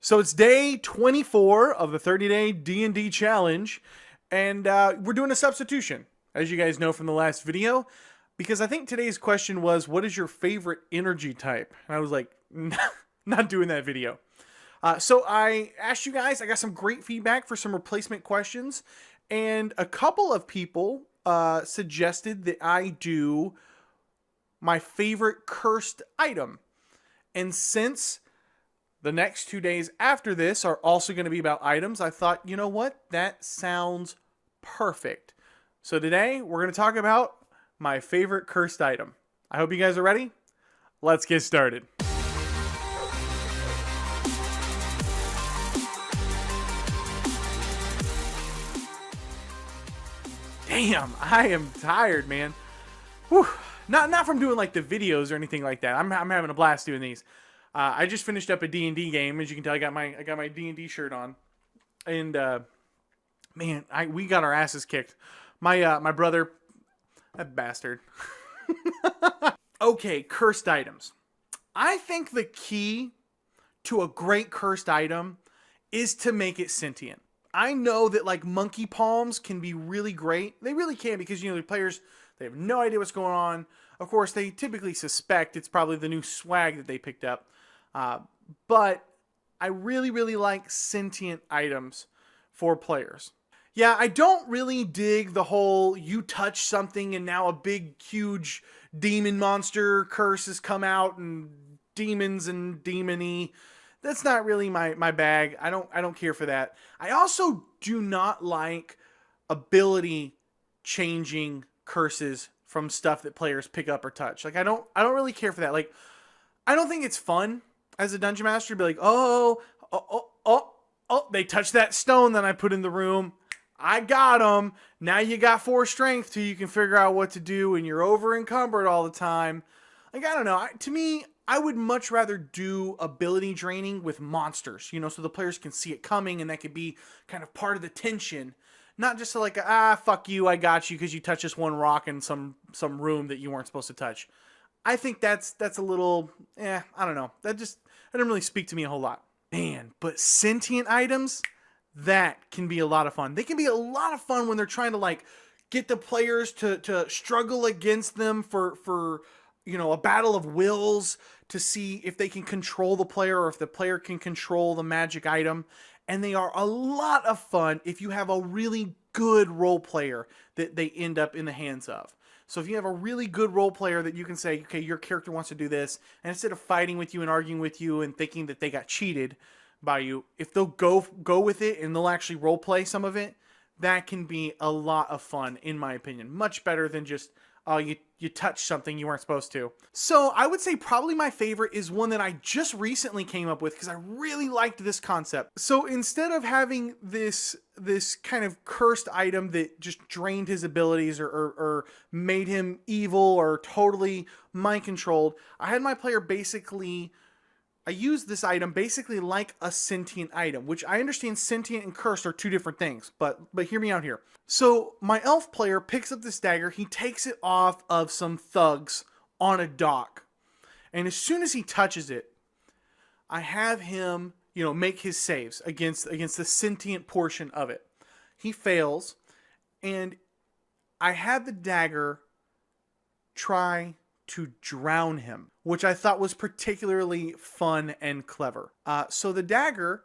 So it's day 24 of the 30-day D&D challenge, and we're doing a substitution, as you guys know from the last video, because I think today's question was, what is your favorite energy type? And I was like, not doing that video. So I asked you guys, I got some great feedback for some replacement questions, and a couple of people suggested that I do my favorite cursed item. And since the next 2 days after this are also going to be about items, I thought, you know what? That sounds perfect. So today we're going to talk about my favorite cursed item. I hope you guys are ready. Let's get started. Damn, I am tired, man. Whew. Not from doing like the videos or anything like that. I'm having a blast doing these. I just finished up a D&D game. As you can tell, I got my D&D shirt on, and man, we got our asses kicked. My brother, that bastard. Okay, cursed items. I think the key to a great cursed item is to make it sentient. I know that like monkey palms can be really great. They really can, because the players, they have no idea what's going on. Of course, they typically suspect it's probably the new swag that they picked up. But I really like sentient items for players. Yeah, I don't really dig the whole you touch something and now a big, huge demon monster curse has come out and demons and demony. That's not really my bag. I don't care for that. I also do not like ability changing curses from stuff that players pick up or touch. Like I don't really care for that. Like I don't think it's fun as a dungeon master to be like, oh, they touched that stone that I put in the room. I got them. Now you got 4 strength till you can figure out what to do, and you're over encumbered all the time. Like, I don't know. To me, I would much rather do ability draining with monsters, so the players can see it coming, and that could be kind of part of the tension. Not just like, fuck you, I got you because you touched this one rock in some room that you weren't supposed to touch. I think that's a little, I don't know. That didn't really speak to me a whole lot. Man, but sentient items, that can be a lot of fun. They can be a lot of fun when they're trying to like get the players to struggle against them for a battle of wills to see if they can control the player or if the player can control the magic item. And they are a lot of fun if you have a really good role player that they end up in the hands of. So if you have a really good role player that you can say, okay, your character wants to do this, and instead of fighting with you and arguing with you and thinking that they got cheated by you, if they'll go with it and they'll actually role play some of it, that can be a lot of fun, in my opinion. Much better than just, oh, you touched something you weren't supposed to. So I would say probably my favorite is one that I just recently came up with because I really liked this concept. So instead of having this kind of cursed item that just drained his abilities or made him evil or totally mind controlled, I had my player I used this item basically like a sentient item, which I understand sentient and cursed are 2 different things, but hear me out here. So my elf player picks up this dagger, he takes it off of some thugs on a dock, and as soon as he touches it, I have him, make his saves against the sentient portion of it. He fails, and I had the dagger try to drown him, which I thought was particularly fun and clever. So the dagger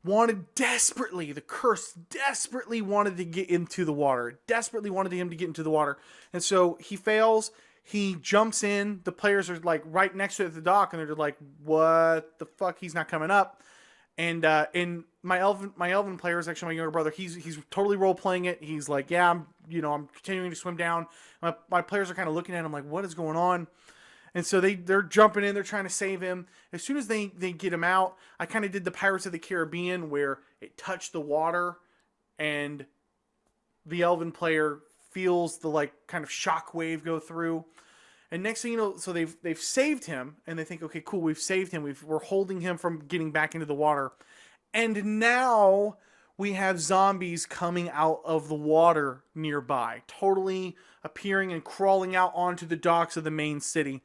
the curse desperately wanted to get into the water, desperately wanted him to get into the water. And so he fails, he jumps in, the players are like right next to it at the dock, and they're just like, what the fuck, he's not coming up. And my elven player is actually my younger brother. He's totally role playing it. He's like, yeah, I'm continuing to swim down. My players are kind of looking at him like, what is going on? And so they're jumping in. They're trying to save him. As soon as they get him out, I kind of did the Pirates of the Caribbean where it touched the water, and the elven player feels the like kind of shock wave go through. And next thing you know, so they've saved him, and they think, okay, cool, we've saved him. We're holding him from getting back into the water. And now we have zombies coming out of the water nearby, totally appearing and crawling out onto the docks of the main city.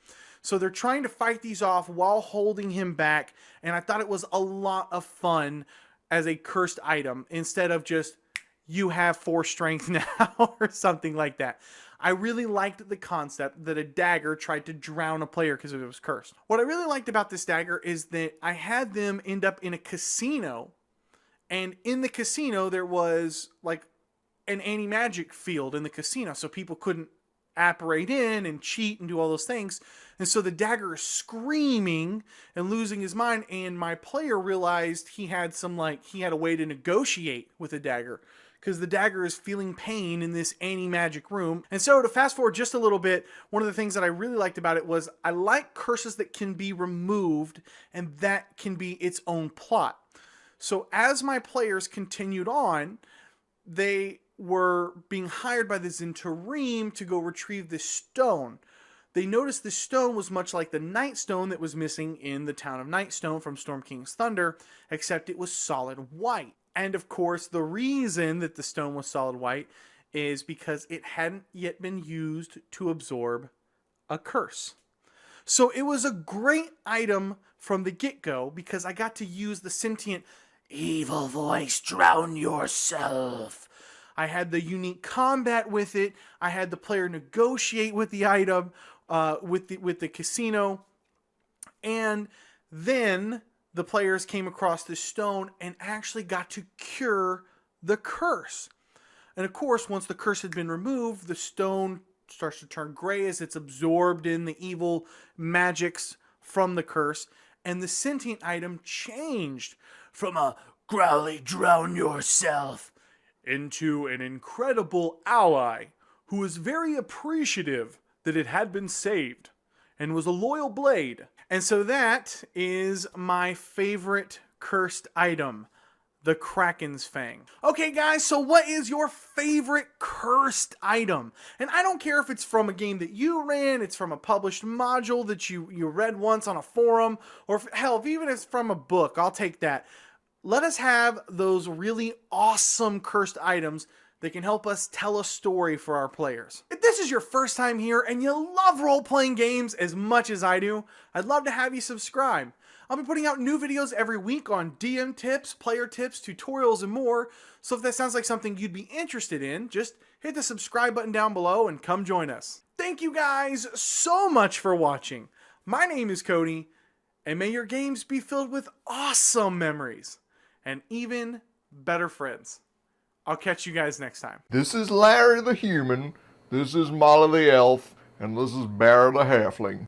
So they're trying to fight these off while holding him back. And I thought it was a lot of fun as a cursed item instead of just, you have 4 strength now or something like that. I really liked the concept that a dagger tried to drown a player because it was cursed. What I really liked about this dagger is that I had them end up in a casino. And in the casino, there was like an anti-magic field in the casino. So people couldn't apparate in and cheat and do all those things. And so the dagger is screaming and losing his mind. And my player realized he had a way to negotiate with the dagger, because the dagger is feeling pain in this anti-magic room. And so to fast forward just a little bit, one of the things that I really liked about it was I like curses that can be removed and that can be its own plot. So as my players continued on, they were being hired by the Zipperer to go retrieve this stone. They noticed the stone was much like the Night Stone that was missing in the town of Nightstone from Storm King's Thunder, except it was solid white. And of course, the reason that the stone was solid white is because it hadn't yet been used to absorb a curse. So it was a great item from the get-go because I got to use the sentient evil voice, drown yourself. I had the unique combat with it. I had the player negotiate with the item, with the casino. And then the players came across this stone and actually got to cure the curse. And of course, once the curse had been removed, the stone starts to turn gray as it's absorbed in the evil magics from the curse. And the sentient item changed from a growly drown yourself into an incredible ally who was very appreciative that it had been saved and was a loyal blade. And so that is my favorite cursed item, the Kraken's Fang. Okay guys, so what is your favorite cursed item? And I don't care if it's from a game that you ran, it's from a published module that you read once on a forum, or hell, even if it's from a book, I'll take that. Let us have those really awesome cursed items that can help us tell a story for our players. If this is your first time here and you love role-playing games as much as I do, I'd love to have you subscribe. I'll be putting out new videos every week on DM tips, player tips, tutorials, and more. So if that sounds like something you'd be interested in, just hit the subscribe button down below and come join us. Thank you guys so much for watching. My name is Cody, and may your games be filled with awesome memories and even better friends. I'll catch you guys next time. This is Larry the Human, this is Molly the Elf, and this is Barry the Halfling.